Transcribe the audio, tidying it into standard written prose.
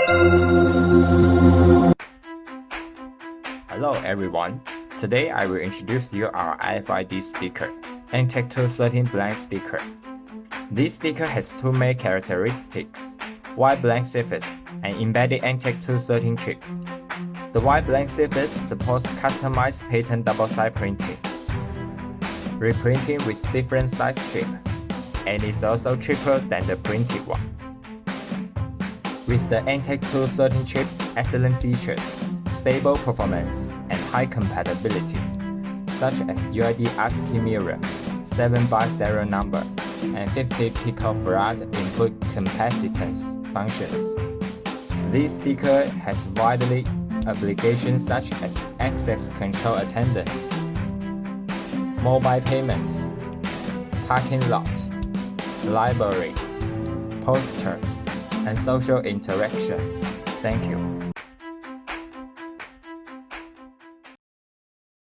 Hello everyone, today I will introduce you our RFID sticker, ntag213 blank sticker. This sticker has two main characteristics, white blank surface and embedded ntag213 chip. The white blank surface supports customized pattern double-side printing, reprinting with different size chip, and is also cheaper than the printed one. With the ntag213 chip's excellent features, stable performance, and high compatibility, such as UID ASCII mirror, 7-byte serial number, and 50 picofarad input capacitance functions. This sticker has widely applications such as access control attendance, mobile payments, parking lot, library, poster, and social interaction. Thank you.